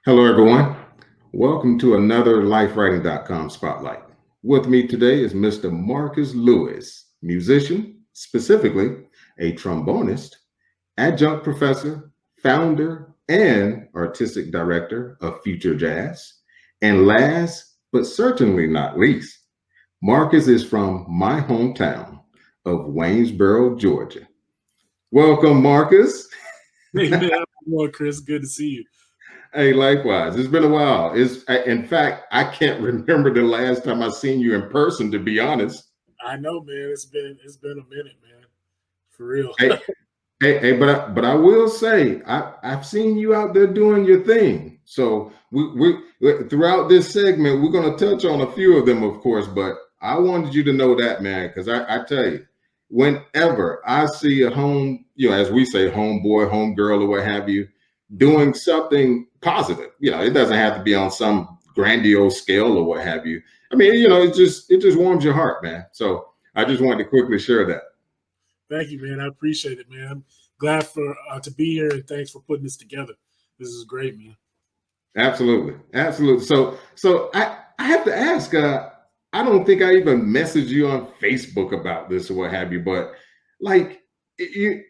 Hello, everyone. Welcome to another LifeWriting.com Spotlight. With me today is Mr. Marcus Lewis, musician, specifically a trombonist, adjunct professor, founder, and artistic director of Future Jazz. And last, but certainly not least, Marcus is from my hometown of Waynesboro, Georgia. Welcome, Marcus. Hey man, well, Chris, good to see you. Hey, likewise. It's been a while. In fact, I can't remember the last time I seen you in person, to be honest. I know, man. It's been a minute, man. For real. Hey, but I will say I've seen you out there doing your thing. So throughout this segment, we're going to touch on a few of them, of course. But I wanted you to know that, man, because I tell you, whenever I see a home, as we say, homeboy, homegirl, or what have you, doing something positive, it doesn't have to be on some grandiose scale or what have you. I mean, it just warms your heart, man. So I just wanted to quickly share that. Thank you, man. I appreciate it, man. I'm glad for to be here, and thanks for putting this together. This is great, man. Absolutely, absolutely. So I have to ask. I don't think I even messaged you on Facebook about this or what have you, but like you,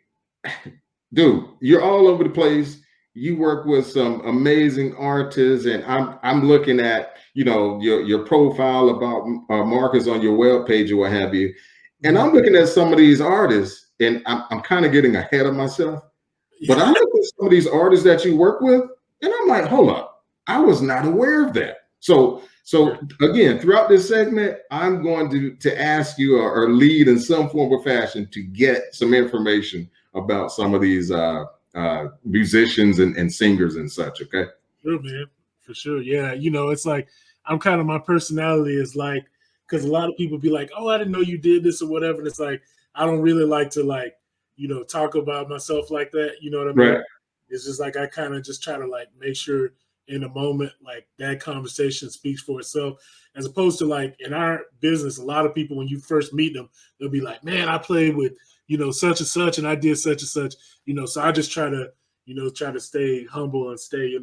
dude, you're all over the place. You work with some amazing artists, and I'm looking at your profile about Marcus on your webpage or what have you, and I'm looking at some of these artists, and I'm kind of getting ahead of myself. But I look at some of these artists that you work with, and I'm like, hold up, I was not aware of that. So again, throughout this segment, I'm going to ask you or lead in some form or fashion to get some information about some of these musicians and singers and such. Okay. Sure, man. For sure. Yeah. It's like I'm kind of my personality is like because a lot of people be like, "Oh, I didn't know you did this or whatever." And it's like I don't really like to talk about myself like that. You know what I mean? Right. It's just like I kind of just try to like make sure in a moment like that conversation speaks for itself, as opposed to like in our business, a lot of people when you first meet them, they'll be like, "Man, I played with such and such, and I did such and such." So I just try to stay humble and stay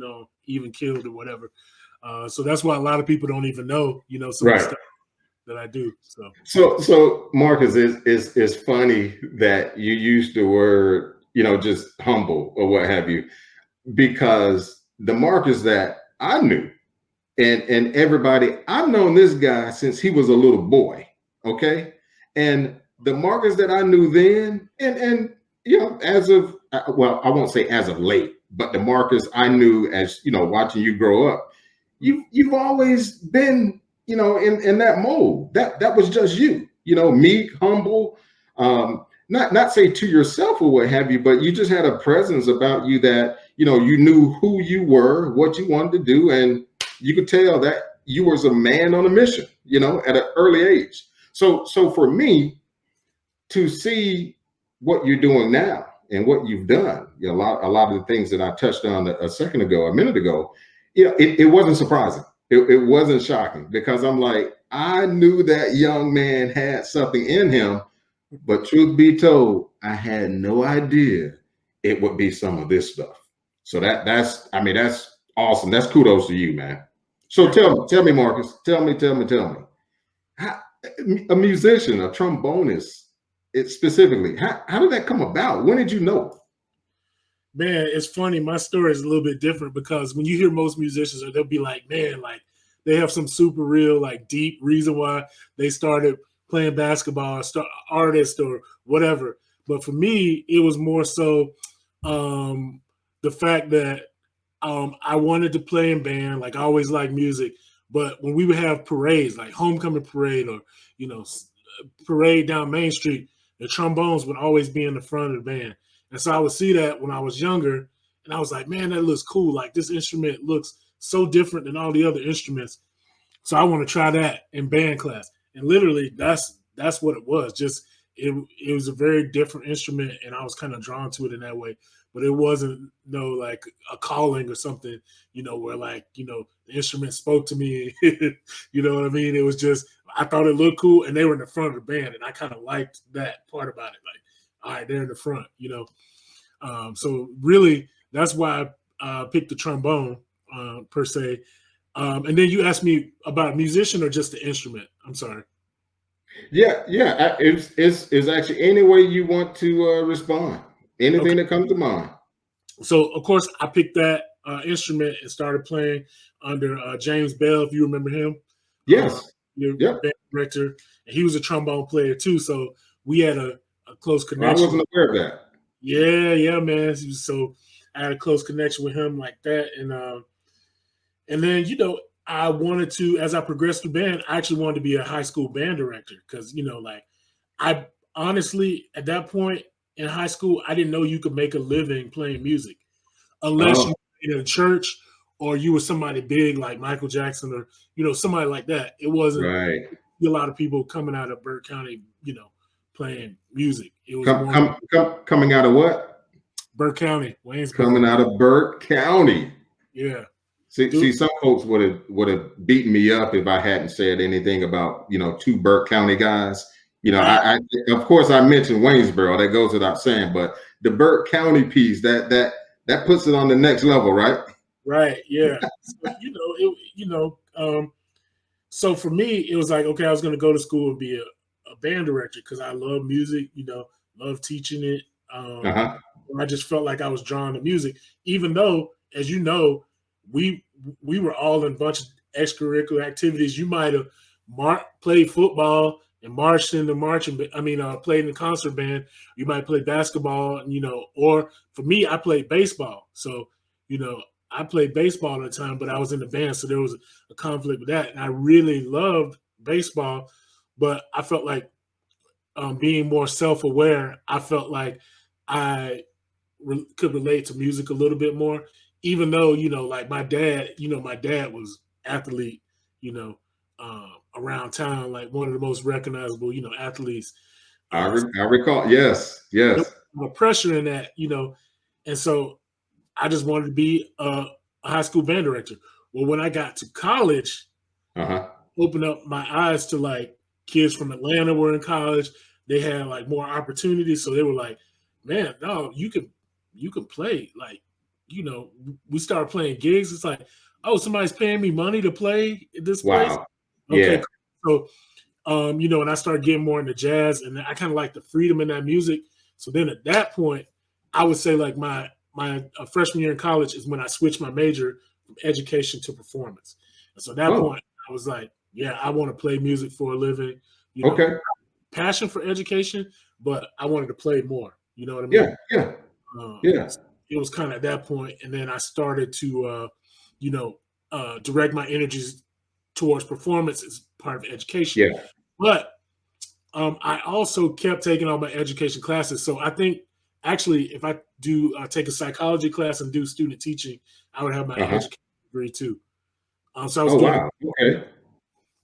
even killed or whatever. So that's why a lot of people don't even know some of the Right. stuff that I do. So So Marcus, is funny that you use the word, just humble or what have you, because the Marcus that I knew and everybody, I've known this guy since he was a little boy. Okay. And the Marcus that I knew then, and as of well, I won't say as of late, but the Marcus I knew as watching you grow up, you've always been in that mold. That was just you, meek, humble, not say to yourself or what have you, but you just had a presence about you that you knew who you were, what you wanted to do, and you could tell that you was a man on a mission, at an early age. So for me to see what you're doing now and what you've done, a lot of the things that I touched on a minute ago, it wasn't surprising. It wasn't shocking because I'm like, I knew that young man had something in him, but truth be told, I had no idea it would be some of this stuff. So that's awesome. That's kudos to you, man. So tell me, Marcus, tell me. How, a musician, a trombonist, specifically, how did that come about? When did you know? man, it's funny. My story is a little bit different because when you hear most musicians, they'll be like, man, like they have some super real, like deep reason why they started playing basketball, or artist or whatever. But for me, it was more so the fact that I wanted to play in band. Like I always liked music, but when we would have parades, like homecoming parade or you know parade down Main Street, the trombones would always be in the front of the band. And so I would see that when I was younger, and I was like, man, that looks cool. Like this instrument looks so different than all the other instruments. So I want to try that in band class. And literally, that's what it was. Just it was a very different instrument, and I was kind of drawn to it in that way. But it wasn't no like a calling or something, where like the instrument spoke to me. You know what I mean? It was just I thought it looked cool, and they were in the front of the band, and I kind of liked that part about it. Like, all right, they're in the front. So really, that's why I picked the trombone. per se. And then you asked me about a musician or just the instrument. I'm sorry. Yeah, yeah. It's actually any way you want to respond. Anything Okay. that comes to mind. So of course I picked that instrument and started playing under James Bell, if you remember him, uh, Yes. your Yep. band director. And he was a trombone player too. So we had a close I connection. wasn't aware of that. Yeah, yeah, man. So I had a close connection with him like that, and then I wanted to, as I progressed through band, I actually wanted to be a high school band director because like I honestly at that point in high school I didn't know you could make a living playing music unless Oh, you were in a church or you were somebody big like Michael Jackson or somebody like that. It wasn't right. a lot of people coming out of Burke County, playing music. It was more Coming out of what? Burke County, Waynesboro. Coming out of Burke County. Yeah. See, some folks would have beaten me up if I hadn't said anything about two Burke County guys. I of course I mentioned Waynesboro. That goes without saying, but the Burke County piece that puts it on the next level, right? Right. Yeah. So, so for me, it was like, okay, I was going to go to school and be a band director because I love music, love teaching it. Uh-huh. I just felt like I was drawn to music, even though, as you know, we were all in a bunch of extracurricular activities. You might have played football and marched in the marching. Played in the concert band. You might play basketball, or for me, I played baseball. So, I played baseball at the time, but I was in the band, so there was a conflict with that. And I really loved baseball, but I felt like being more self-aware, I felt like I could relate to music a little bit more, even though like my dad was athlete, around town, like one of the most recognizable athletes. I, uh, I recall. Yes, there yes. was more pressure in that, and so I just wanted to be a high school band director. Well, when I got to college, Uh-huh. opened up my eyes to like kids from Atlanta were in college. They had like more opportunities, so they were like, "Man, no, you can play." Like, we started playing gigs. It's like, "Oh, somebody's paying me money to play at this place." Wow. Okay, Yeah. cool. So, and I started getting more into jazz, and I kind of like the freedom in that music. So then at that point, I would say like my freshman year in college is when I switched my major from education to performance. And so at that Oh, point, I was like, yeah, I want to play music for a living. okay. Passion for education, but I wanted to play more. You know what I mean? Yeah, yeah, Um, yeah, it was kind of at that point, and then I started to, direct my energies towards performance as part of education. yeah. But I also kept taking all my education classes. So I think actually, if I do take a psychology class and do student teaching, I would have my Uh-huh. education degree too. So I was Oh, doing, wow. Okay.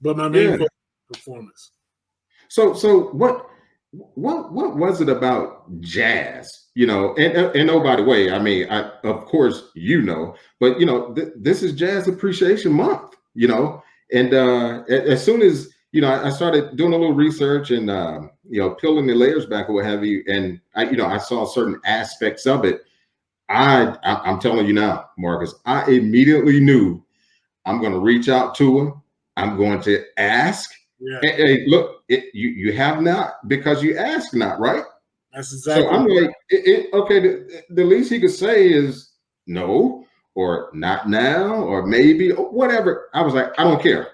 but my main Yeah. focus was performance. So what was it about jazz? And oh, by the way, I mean, of course but this is Jazz Appreciation Month. And as soon as I started doing a little research and peeling the layers back or what have you, and I saw certain aspects of it. I'm telling you now, Marcus, I immediately knew I'm going to reach out to him. I'm going to ask. Yeah, Hey, look, you have not because you ask not, right? that's So exactly I'm right. like, okay, the least he could say is no, or not now, or maybe, or whatever. I was like, I don't care.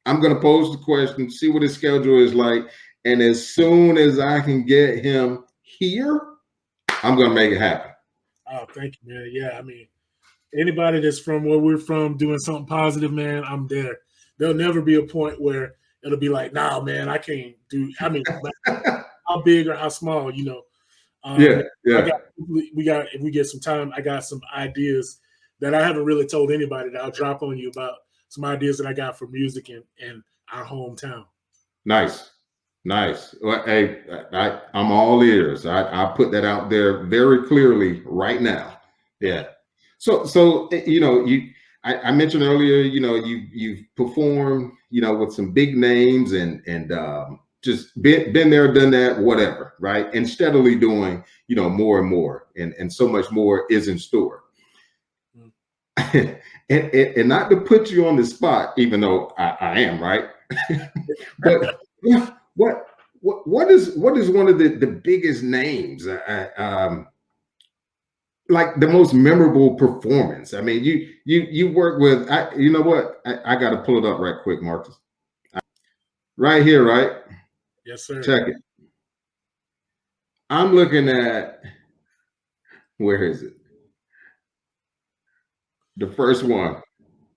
I'm going to pose the question, see what his schedule is like. And as soon as I can get him here, I'm going to make it happen. Oh, thank you, man. Yeah, I mean, anybody that's from where we're from doing something positive, man, I'm there. There'll never be a point where it'll be like, nah, man, I can't do. I mean, how big or how small, Yeah, I yeah. got if we get some time, I got some ideas that I haven't really told anybody that I'll drop on you about some ideas that I got for music in our hometown. Nice. Nice. Well, hey, I'm all ears. I put that out there very clearly right now. Yeah. So I mentioned earlier, you've performed, with some big names and just been there, done that, whatever, right? And steadily doing, more and more, and so much more is in store. Mm. and not to put you on the spot, even though I am, right? But what what is one of the biggest names, like the most memorable performance? I mean, you work with, you know what? I got to pull it up right quick, Marcus. Right here, right? Yes, sir. Check it. I'm looking at, where is it? The first one,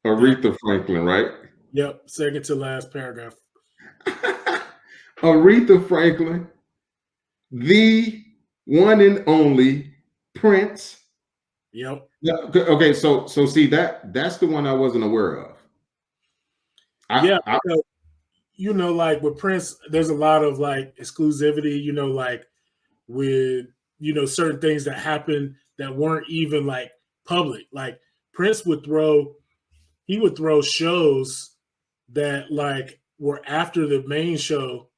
Yep. Aretha Franklin, right? Yep. Second to last paragraph. Aretha Franklin, the one and only Prince. Yep. Yeah. Okay. So see, that's the one I wasn't aware of. Yeah. I Because, like with Prince, there's a lot of like exclusivity, like with, certain things that happened that weren't even like public. Like Prince he would throw shows that like were after the main show,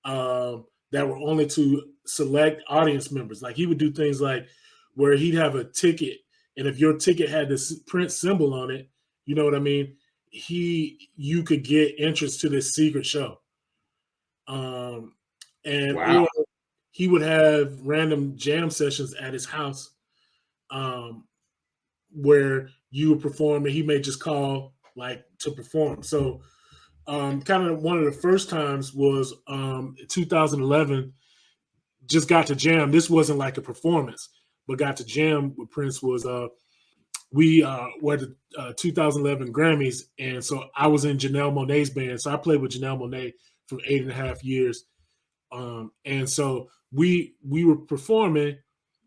that were only to select audience members. Like he would do things like where he'd have a ticket, and if your ticket had this Prince symbol on it, you know what I mean. You could get entrance to this secret show, um, and wow. or he would have random jam sessions at his house, um, where you would perform, and he may just call like to perform. So, kind of one of the first times was 2011. Just got to jam. This wasn't like a performance, but got to jam with Prince was we were at the 2011 Grammys, and so I was in Janelle Monae's band. So I played with Janelle Monae for 8.5 years, and so we were performing.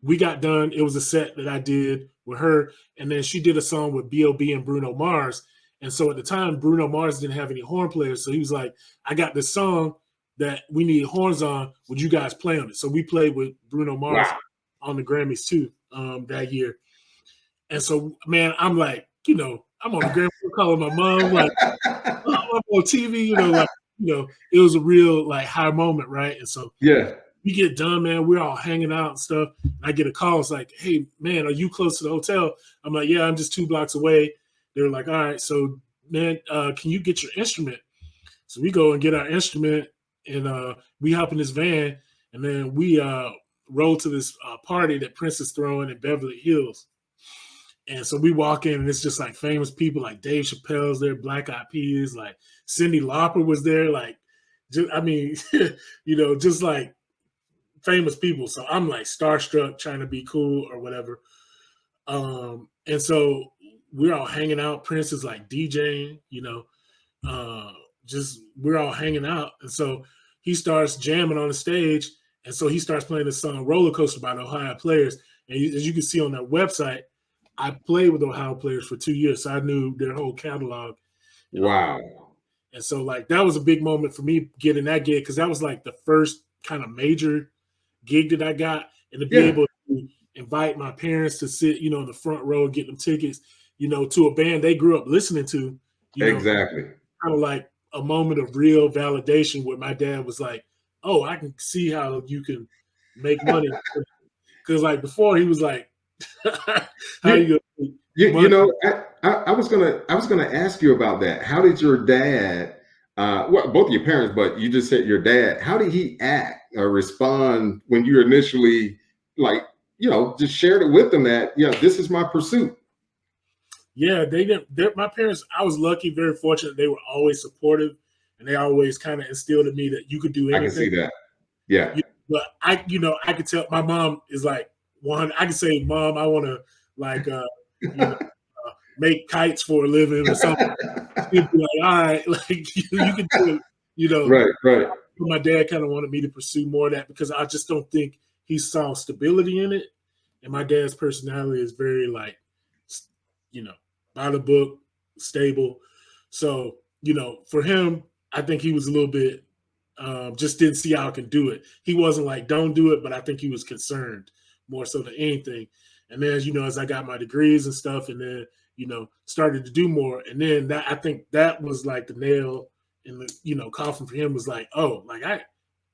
We got done. It was a set that I did with her, and then she did a song with B.O.B. and Bruno Mars. And so at the time, Bruno Mars didn't have any horn players, so he was like, "I got this song that we need horns on. Would you guys play on it?" So we played with Bruno Mars Wow. on the Grammys too, that year. And so, man, I'm like, I'm on the Grammy calling my mom, like, oh, I'm on TV, like, it was a real like high moment, right? And so Yeah. we get done, man. We're all hanging out and stuff. And I get a call. It's like, "Hey, man, are you close to the hotel?" I'm like, "Yeah, I'm just 2 blocks away." They're like, "All right, so man, can you get your instrument?" So we go and get our instrument, and we hop in this van, and then we roll to this party that Prince is throwing in Beverly Hills. And so we walk in, and it's just like famous people, like Dave Chappelle's there, Black Eyed Peas, like Cyndi Lauper was there, like, I mean, just like famous people. So I'm like starstruck, trying to be cool or whatever. And so we're all hanging out. Prince is like DJing, uh, just we're all hanging out. And so he starts jamming on the stage. And so he starts playing the song Roller Coaster by the Ohio Players. And as you can see on that website, I played with Ohio Players for 2 years. So I knew their whole catalog. Wow. And so like that was a big moment for me getting that gig, because that was like the first kind of major gig that I got, and to be Yeah. able to invite my parents to sit, in the front row, get them tickets, to a band they grew up listening to, Exactly. kind of like a moment of real validation where my dad was like, "Oh, I can see how you can make money." Because like before he was like, "How You, you gonna make you money?" know, I was gonna ask you about that. How did your dad, well, both of your parents, but you just said your dad, how did he act or respond when you initially, like, just shared it with them that, this is my pursuit? Yeah, they didn't. My parents, I was lucky, very fortunate. They were always supportive, and they always kind of instilled in me that you could do I can anything. see that. Yeah. But I could tell my mom is like one. I could say, "Mom, I want to like, make kites for a living or something." She'd be like, "All right, like you can do it." You know, Right, right. my dad kind of wanted me to pursue more of that because I just don't think he saw stability in it. And my dad's personality is very like, you know, by the book, stable. So, for him, I think he was a little bit, just didn't see how I can do it. He wasn't like, don't do it, but I think he was concerned more so than anything. And then, as I got my degrees and stuff, and then, started to do more. And then I think that was like the nail in the, coffin for him was like, oh, like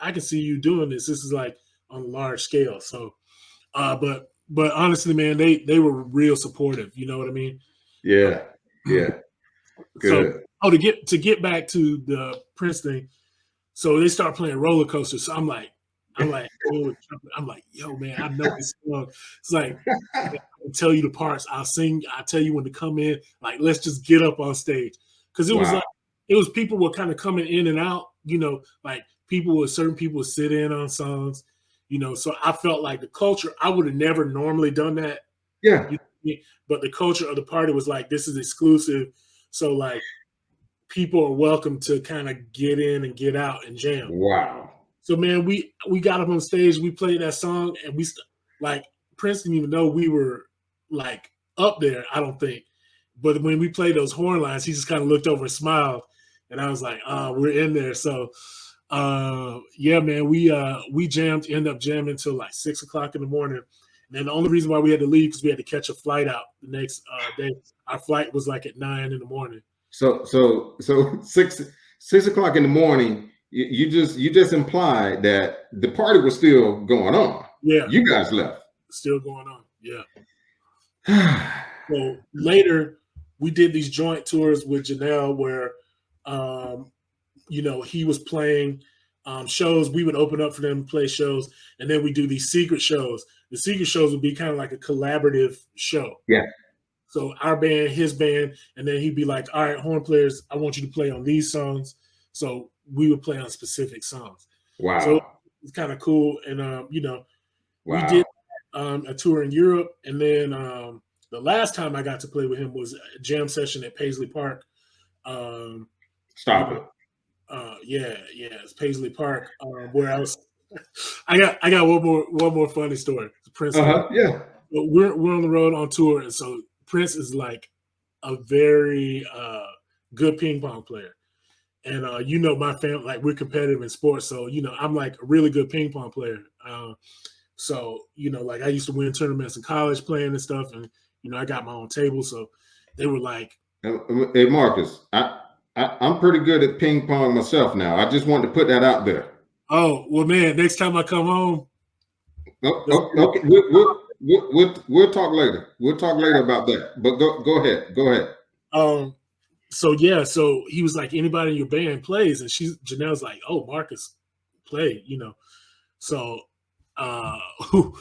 I can see you doing this. This is like on a large scale. So, but honestly, man, they were real supportive. You know what I mean? Yeah. Yeah. So, Good. to get back to the Prince thing, so they start playing roller coasters. So I'm like, oh, I'm like, yo, man, I know this song. It's like, I can tell you the parts. I'll sing. I'll tell you when to come in. Like, let's just get up on stage. Because Wow. it was people were kind of coming in and out, like certain people would sit in on songs, so I felt like the culture, I would have never normally done that. Yeah. But the culture of the party was like, this is exclusive. So like people are welcome to kind of get in and get out and jam. Wow. So man, we got up on stage, we played that song, and like Prince didn't even know we were like up there, I don't think. But when we played those horn lines, he just kind of looked over and smiled, and I was like, we're in there. So yeah, man, we jammed, ended up jamming till like 6 o'clock in the morning. And then the only reason why we had to leave because we had to catch a flight out the next day. Our flight was like at 9 in the morning. So 6 o'clock in the morning, you just implied that the party was still going on. Yeah. You guys left. Still going on. Yeah. So later we did these joint tours with Janelle where he was playing shows. We would open up for them, play shows, and then we do these secret shows. The secret shows would be kind of like a collaborative show. Yeah. So our band, his band, and then he'd be like, all right, horn players, I want you to play on these songs. So we would play on specific songs. Wow. So it's kind of cool. And, wow. We did a tour in Europe. And then the last time I got to play with him was a jam session at Paisley Park. Stop it. Yeah, it's Paisley Park, where I got one more funny story. Prince. Yeah. But we're on the road on tour, and so Prince is like a very good ping pong player. And my family, like we're competitive in sports, so I'm like a really good ping pong player. So like I used to win tournaments in college playing and stuff, and I got my own table. So they were like, "Hey Marcus, I'm pretty good at ping pong myself now. I just wanted to put that out there." Oh well, man. Next time I come home, okay, we'll talk later. We'll talk later about that. But go ahead. Go ahead. So yeah, so he was like, anybody in your band plays, and Janelle's like, oh, Marcus played, So who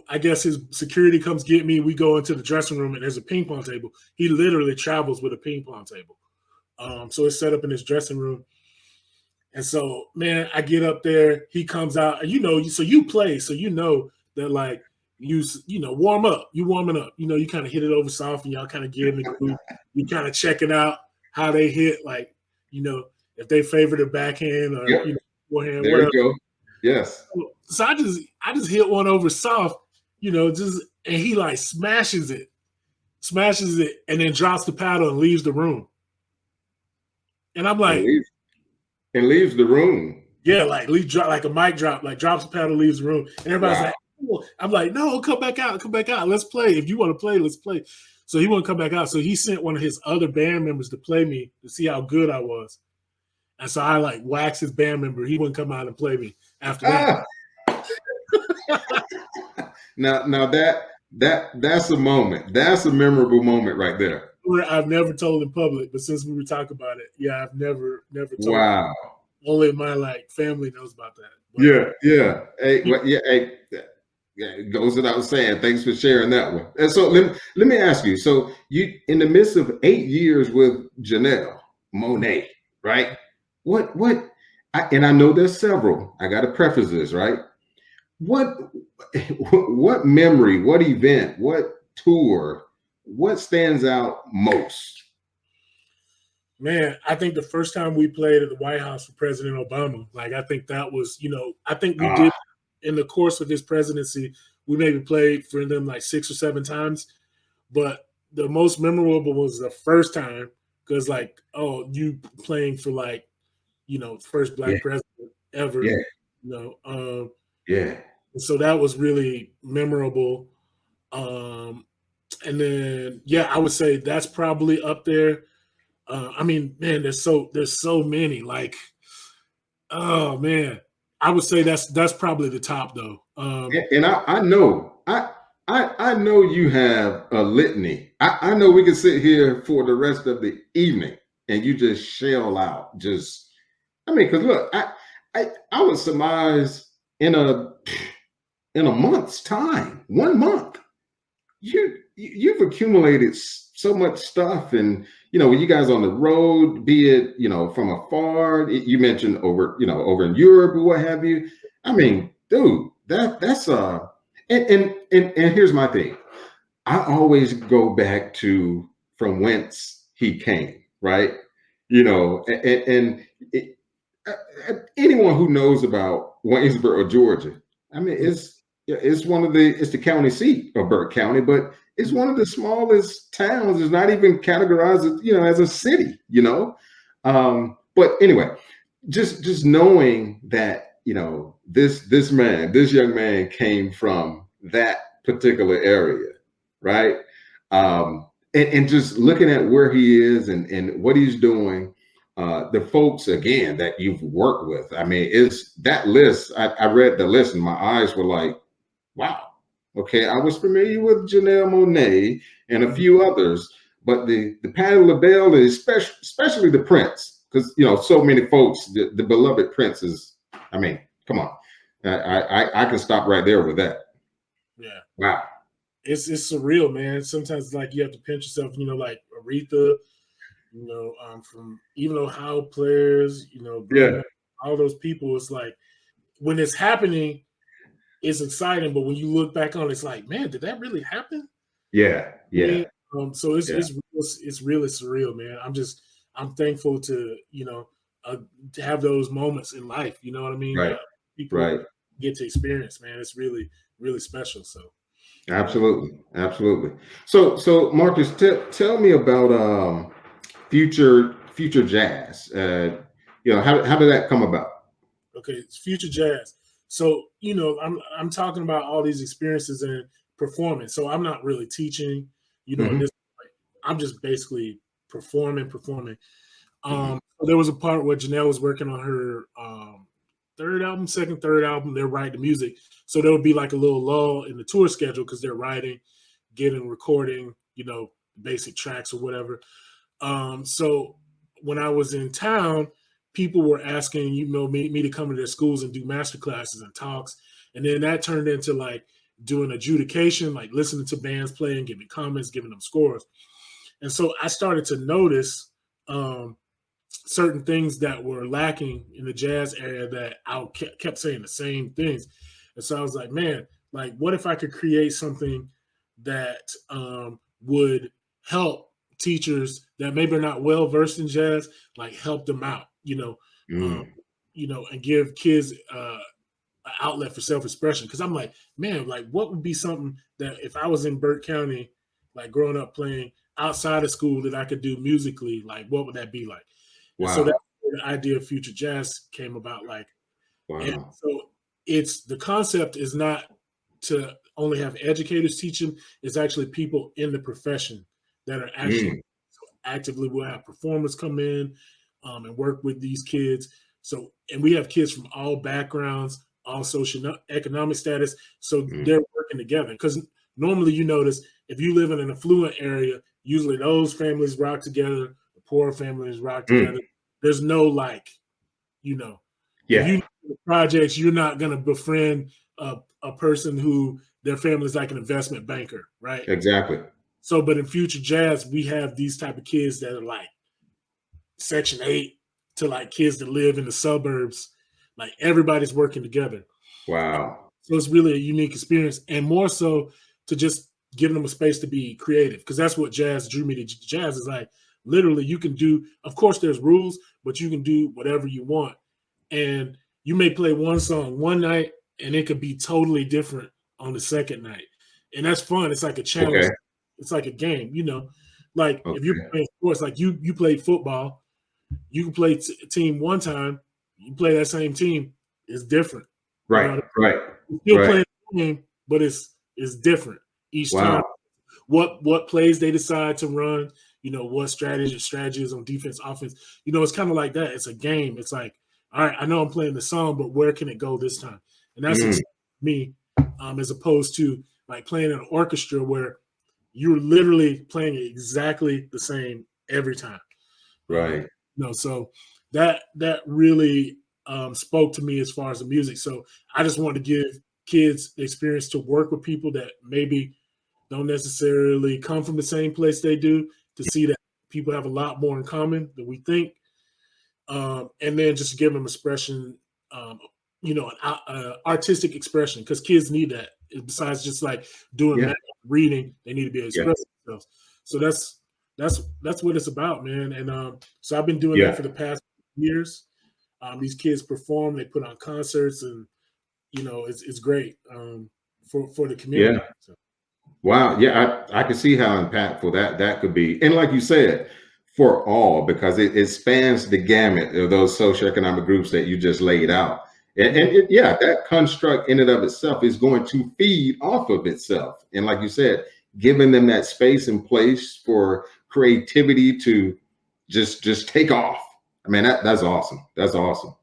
I guess his security comes get me. We go into the dressing room and there's a ping pong table. He literally travels with a ping pong table. So it's set up in his dressing room. And so, man, I get up there, he comes out, and so you play, so that like you warm up, you warming up, you kind of hit it over soft and y'all kind of get in the group, you kind of checking out how they hit, like, if they favor the backhand or forehand, there whatever. you go. Yes. So I just hit one over soft, and he like smashes it, and then drops the paddle and leaves the room. And I'm like, and leaves the room. Yeah, like like a mic drop, like drops the paddle, leaves the room, and everybody's like, oh. I'm like, no, come back out, let's play. If you want to play, let's play. So he wouldn't come back out. So he sent one of his other band members to play me to see how good I was. And so I like waxed his band member. He wouldn't come out and play me after that. Now that's a moment. That's a memorable moment right there. I've never told in public, but since we were talking about it, yeah, I've never told. Wow. Only my like family knows about that. But, yeah. Hey, it goes without saying. Thanks for sharing that one. And so let me ask you. So you, in the midst of 8 years with Janelle Monae, right? And I know there's several. I got to preface this, right? What memory, what event, what tour, what stands out most? Man, I think the first time we played at the White House for President Obama, like I think that was, I think we did in the course of this presidency, we maybe played for them like 6 or 7 times. But the most memorable was the first time because like, oh, you playing for like, first Black president ever. And so that was really memorable. And then, I would say that's probably up there. I mean, man, there's so many. Like, oh man, I would say that's probably the top though. And I know I know you have a litany. I know we can sit here for the rest of the evening and you just shell out. Just, I mean, because look, I would surmise in a month's time, 1 month, you've accumulated so much stuff, and when you guys on the road, be it from afar, you mentioned over in Europe or what have you. I mean, dude, that's and here's my thing. I always go back to from whence he came, right? And it, anyone who knows about Waynesboro, Georgia, I mean, it's the county seat of Burke County, but it's one of the smallest towns. It's not even categorized as a city. But anyway, just knowing that this young man came from that particular area, right? And just looking at where he is and what he's doing, the folks again that you've worked with. I mean, it's that list. I read the list and my eyes were like, wow. Okay, I was familiar with Janelle Monae and a few others, but the Patti LaBelle, and especially the Prince, because so many folks, the beloved Prince is. I mean, come on, I can stop right there with that. Yeah. Wow. It's surreal, man. Sometimes like you have to pinch yourself, like Aretha, from even Ohio players, Bruno Yeah. Mars, all those people. It's like when it's happening, it's exciting, but when you look back on it, it's like, man, did that really happen? Yeah. Yeah. So it's Yeah. it's really surreal, man. I'm thankful to to have those moments in life. You know what I mean? Right. People Right. get to experience, man. It's really really special. So Absolutely. Absolutely. So Marcus, tell me about future jazz. How did that come about? okay, it's future jazz. So I'm talking about all these experiences and performance. So I'm not really teaching, at Hmm. this point. I'm just basically performing. Hmm. There was a part where Janelle was working on her third album. They're writing the music, so there would be like a little lull in the tour schedule because they're writing, getting recording, basic tracks or whatever. So when I was in town, people were asking, me to come to their schools and do master classes and talks. And then that turned into like doing adjudication, like listening to bands play and giving comments, giving them scores. And so I started to notice certain things that were lacking in the jazz area that I kept saying the same things. And so I was like, man, like, what if I could create something that would help teachers that maybe are not well versed in jazz, like help them out, um, Mm. and give kids an outlet for self expression. Because I'm like, man, like, what would be something that if I was in Burke County, like growing up playing outside of school, that I could do musically, like, what would that be like? And so that's Wow. where the idea of future jazz came about. Like, and Wow. so it's the concept is not to only have educators teaching; it's actually people in the profession that are actually Mm. actively. We'll have performers come in and work with these kids. So, and we have kids from all backgrounds, all economic status. So Mm. they're working together because normally you notice if you live in an affluent area, usually those families rock together, the poor families rock Mm. together. There's no like, you know, if Yeah. you projects, you're not going to befriend a person who their family is like an investment banker, right? Exactly. So, but in future jazz, we have these type of kids that are like Section 8 to like kids that live in the suburbs. Like everybody's working together. Wow. So it's really a unique experience, and more so to just giving them a space to be creative, because that's what jazz drew me to jazz. Is like literally you can do. Of course, there's rules, but you can do whatever you want, and you may play one song one night, and it could be totally different on the second night, and that's fun. It's like a challenge. Okay. It's like a game, Like if you're Okay. playing sports, like you play football, you can play a team one time, you play that same team, it's different. You know Right. what I Right. mean? You're still Right. playing the game, but it's different each time. Wow. What plays they decide to run, what strategies on defense, offense. It's kind of like that. It's a game. It's like, all right, I know I'm playing the song, but where can it go this time? And that's Mm. exciting to me, as opposed to like playing in an orchestra where you're literally playing it exactly the same every time. Right. So that really spoke to me as far as the music. So I just wanted to give kids the experience to work with people that maybe don't necessarily come from the same place they do, to see that people have a lot more in common than we think. And then just give them expression, artistic expression, because kids need that. Besides just like doing math, reading, they need to be able to express themselves. So that's what it's about, man. And so I've been doing that for the past years. These kids perform, they put on concerts, and it's great for the community. Yeah. So. Wow. Yeah, I can see how impactful that could be. And like you said, for all, because it spans the gamut of those socioeconomic groups that you just laid out. And that construct in and of itself is going to feed off of itself. And like you said, giving them that space and place for creativity to just take off. I mean, that's awesome. That's awesome.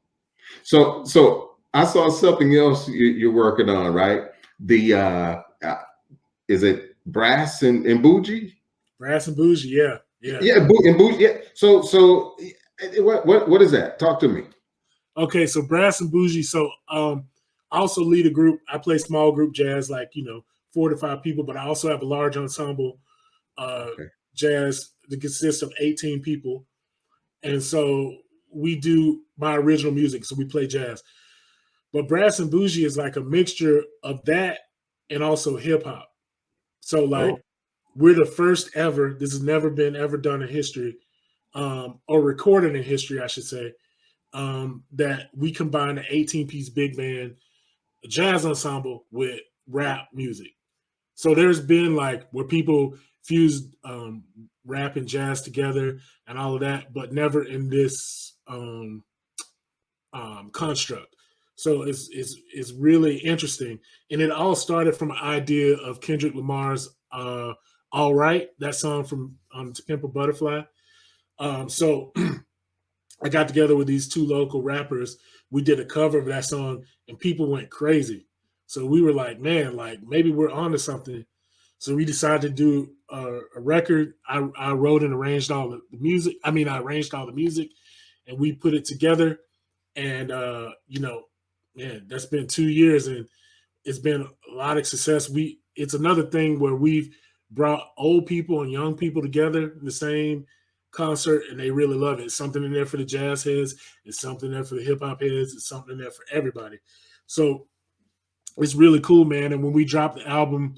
So I saw something else you're working on, right? The is it Brass and Bougie? Brass and Bougie, yeah. And Bougie, yeah. So what is that? Talk to me. Okay, so Brass and Bougie. So I also lead a group. I play small group jazz, like 4 to 5 people, but I also have a large ensemble jazz that consists of 18 people. And so we do my original music. So we play jazz. But Brass and Bougie is like a mixture of that and also hip hop. So we're the first ever, this has never been ever done in history, or recorded in history, I should say, that we combine an 18-piece big band, a jazz ensemble with rap music. So there's been like where people fused rap and jazz together and all of that, but never in this construct. So it's really interesting. And it all started from an idea of Kendrick Lamar's All Right, that song from To Pimp a Butterfly. So I got together with these 2 local rappers. We did a cover of that song and people went crazy. So we were like, man, like maybe we're onto something. So we decided to do a record. I wrote and arranged all the music. I arranged all the music and we put it together. And, man, that's been 2 years and it's been a lot of success. It's another thing where we've brought old people and young people together in the same concert, and they really love it. It's something in there for the jazz heads. It's something there for the hip hop heads. It's something in there for everybody. So it's really cool, man. And when we dropped the album,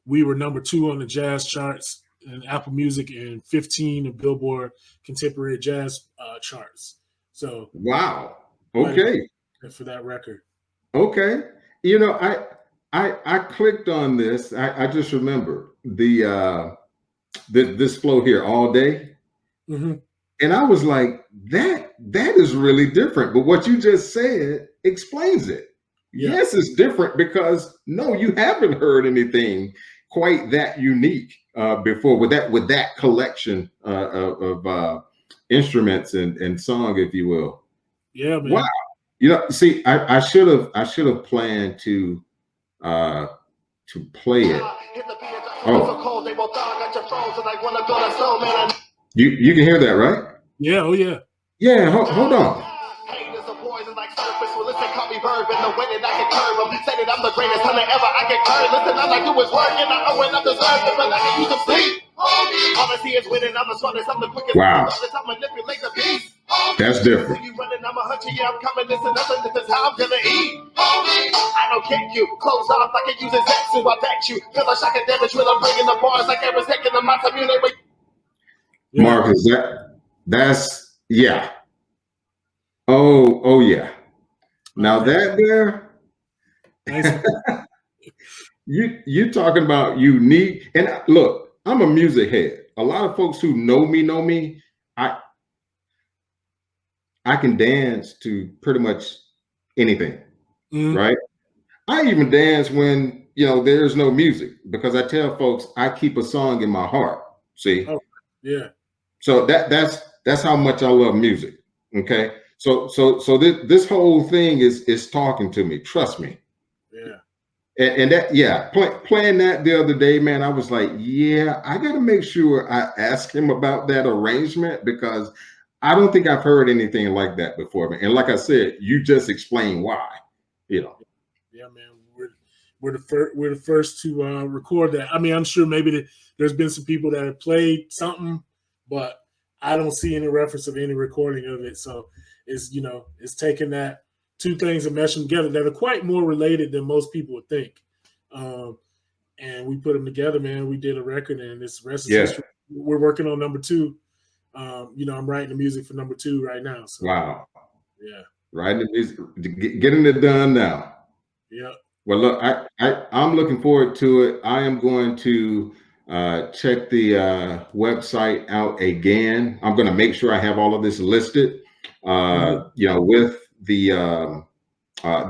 we were number 2 on the jazz charts and Apple Music and 15 in Billboard Contemporary Jazz charts. So wow. Okay. For that record. Okay. I clicked on this. I just remember this flow here, All Day. Mm-hmm. And I was like, that is really different. But what you just said explains it. Yeah. Yes, it's different because no, you haven't heard anything quite that unique before with that collection of instruments and song, if you will. Yeah, man. Wow. See, I should have planned to play it. Oh. You can hear that, right? Yeah, oh yeah. Yeah, hold on. Wow. That's different. I don't kick you, close off, I can use Zetsu, I bet you, cause I shock and damage when I'm bringing the bars like every second of my community. Marcus, that's yeah. Oh yeah. Now that there, you talking about unique. And look, I'm a music head. A lot of folks who know me. I can dance to pretty much anything, right? I even dance when there's no music because I tell folks I keep a song in my heart. See? Oh, yeah. So that's how much I love music. Okay. So this whole thing is talking to me. Trust me. Yeah. And that, yeah, playing that the other day, man, I was like, yeah, I got to make sure I ask him about that arrangement because I don't think I've heard anything like that before. Man. And like I said, you just explained why, you know. Yeah, man, we're the first to record that. I mean, I'm sure maybe there's been some people that have played something, but I don't see any reference of any recording of it. So it's it's taking that two things and mesh them together that are quite more related than most people would think. Um, and we put them together, man. We did a record, and this rest is Yeah. history. We're working on number two. I'm writing the music for number two right now. So Wow. yeah, Right. Getting it done now. yeah. Well, look, I'm looking forward to it. I am going to check the website out again. I'm going to make sure I have all of this listed, Mhm. with the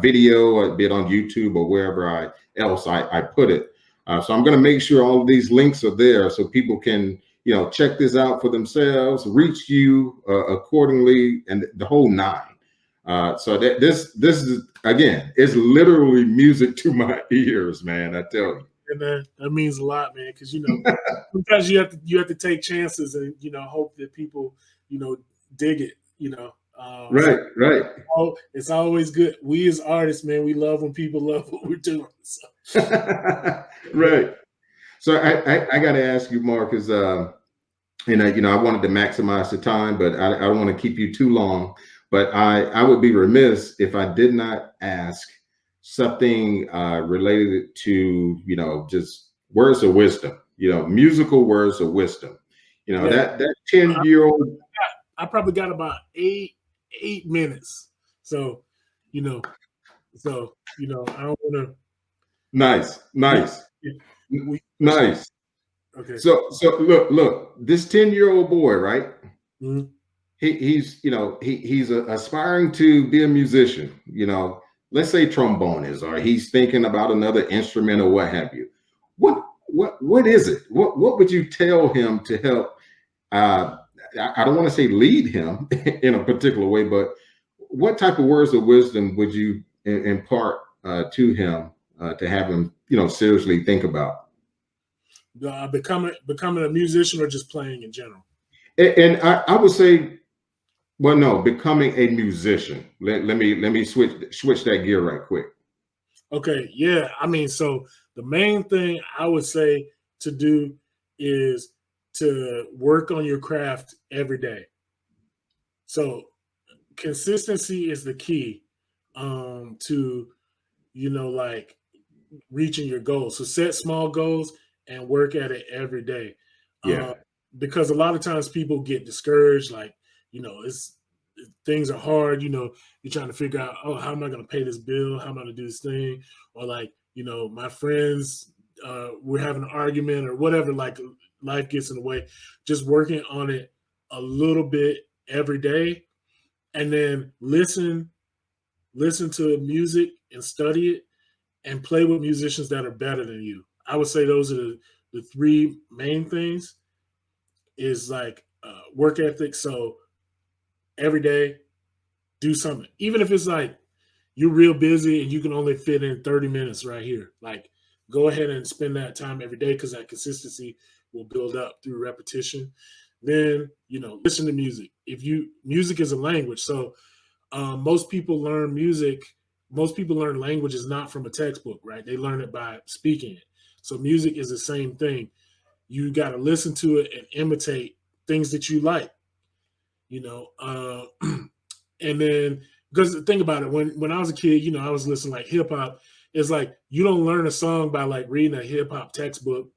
video, be it on YouTube or wherever else I put it. So I'm going to make sure all of these links are there so people can, check this out for themselves, reach you accordingly, and the whole nine. So that this is again, it's literally music to my ears, man. I tell you. And that means a lot, man, because sometimes you have to take chances and hope that people dig it. So Right, right. it's always good. We as artists, man, we love when people love what we're doing. So, yeah. Right. So I got to ask you, Marcus. I wanted to maximize the time, but I don't want to keep you too long. But I would be remiss if I did not ask something related to, just words of wisdom, musical words of wisdom. Yeah, that 10-year-old. I probably got about 8 minutes. So, you know, I don't want to. Nice, Yeah, nice, yeah, we push that. nice. Okay. So look, this 10-year-old boy, right? Mhm. He's aspiring to be a musician, let's say trombonist, or he's thinking about another instrument or what have you. What is it? What would you tell him to help? uh I don't want to say lead him in a particular way, but what type of words of wisdom would you impart to him to have him seriously think about? Becoming a musician or just playing in general. And I would say, well, no, becoming a musician. Let me switch that gear right quick. Okay, yeah. I mean, so the main thing I would say to do is to work on your craft every day. So consistency is the key to like reaching your goals. So set small goals and work at it every day. Yeah. Um, because a lot of times people get discouraged, like, it's things are hard, you're trying to figure out, oh, how am I going to pay this bill? How am I going to do this thing? Or like, my friends, we're having an argument or whatever, like life gets in the way. Just working on it a little bit every day and then listen to music and study it and play with musicians that are better than you. I would say those are the three main things is like work ethic. So every day, do something. Even if it's like you're real busy and you can only fit in 30 minutes right here, like go ahead and spend that time every day because that consistency will build up through repetition. Then, listen to music. Music is a language. So most people learn music. Most people learn languages not from a textbook, right? They learn it by speaking it. So music is the same thing. You got to listen to it and imitate things that you like, you know. And then because think about it, when I was a kid, I was listening like hip hop. It's like you don't learn a song by like reading a hip hop textbook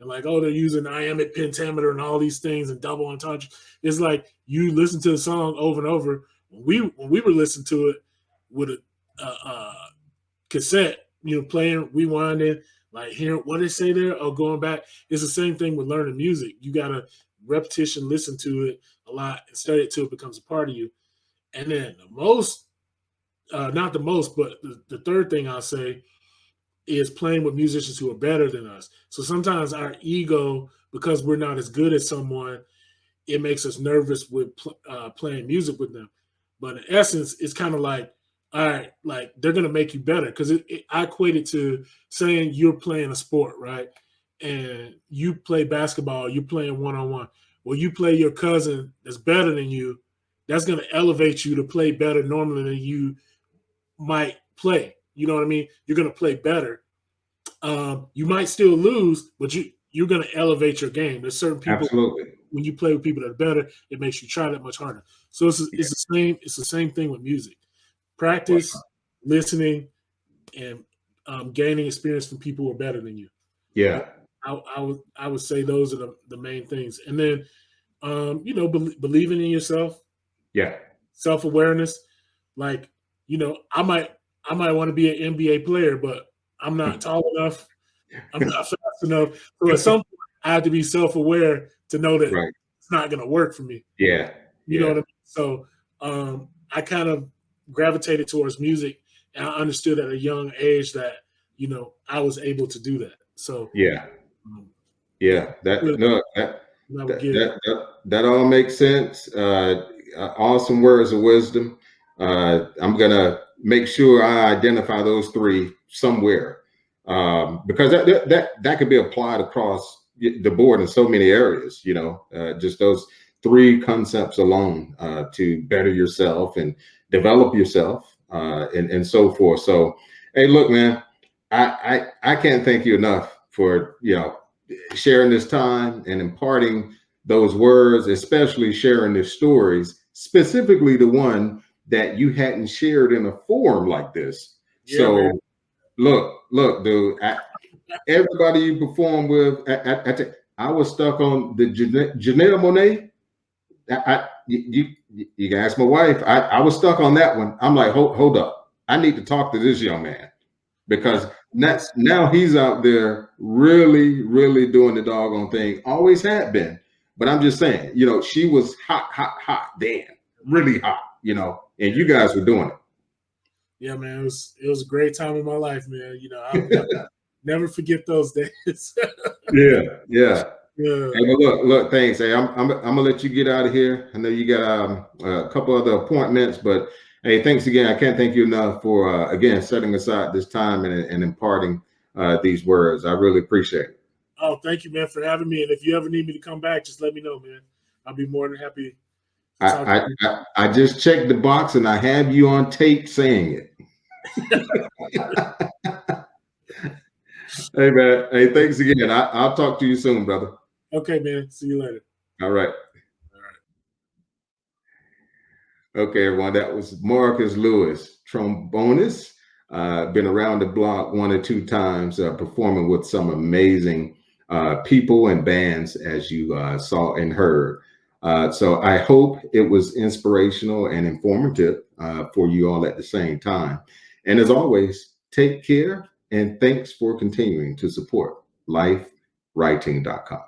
and like, oh, they're using iambic pentameter and all these things and double entendre. It's like you listen to the song over and over. When we were listening to it with a cassette, playing, rewinding, like hearing what they say there or going back. It's the same thing with learning music. You gotta repetition, listen to it a lot, and study it till it becomes a part of you. And then the most, not the most, but the third thing I'll say is playing with musicians who are better than us. So sometimes our ego, because we're not as good as someone, it makes us nervous with playing music with them. But in essence, it's kind of like all right, like they're gonna make you better because I equate it to saying you're playing a sport, right? And you play basketball, you're playing one on one. Well, you play your cousin that's better than you. That's gonna elevate you to play better normally than you might play. You know what I mean? You're gonna play better. You might still lose, but you're gonna elevate your game. There's certain people Absolutely. when you play with people that are better, it makes you try that much harder. So Yeah. it's the same thing with music. Wow. Practice, listening, and gaining experience from people who are better than you. Yeah. I would say those are the main things. And then believing in yourself, Yeah. self awareness. Like I might want to be an NBA player, but I'm not tall enough. I'm not fast enough. So at some point, I have to be self aware to know that Right. it's not going to work for me. Yeah. You know Yeah. what I mean? So I kind of gravitated towards music, and I understood at a young age that I was able to do that. So Yeah. um, Yeah. good, That no, that I would that give. that that, that all makes sense. Awesome words of wisdom. I'm gonna make sure I identify those three somewhere, because that could be applied across the board in so many areas. Just those three concepts alone, to better yourself and develop yourself, and so forth. So, hey, look, man, I can't thank you enough for sharing this time and imparting those words, especially sharing the stories, specifically the one that you hadn't shared in a forum like this. Yeah, man. So look, dude, everybody you perform with, I was stuck on the Janelle Monae. You can ask my wife. I was stuck on that one. I'm like, hold up. I need to talk to this young man, because now he's out there really, really doing the doggone thing. Always had been. But I'm just saying, she was hot, hot, hot then, really hot, and you guys were doing Yeah, man. It was a great time in my life, man. I'll never forget those days. it. Yeah. Yeah. Hey, but look, thanks. Hey, I'm gonna let you get out of here. I know you got a couple other appointments, but hey, thanks again. I can't thank you enough for again setting aside this time and imparting these words. I really appreciate it. Oh, thank you, man, for having me. And if you ever need me to come back, just let me know, man. I'll be more than happy to talk to I you. I, I just checked the box and I have you on tape saying it. Hey man, hey, thanks again. I'll talk to you soon, brother. Okay, man. See you later. All right. All right. Okay, everyone. That was Marcus Lewis, trombonist. Been around the block one or two times, performing with some amazing people and bands, as you saw and heard. So I hope it was inspirational and informative for you all at the same time. And as always, take care and thanks for continuing to support lifewriting.com.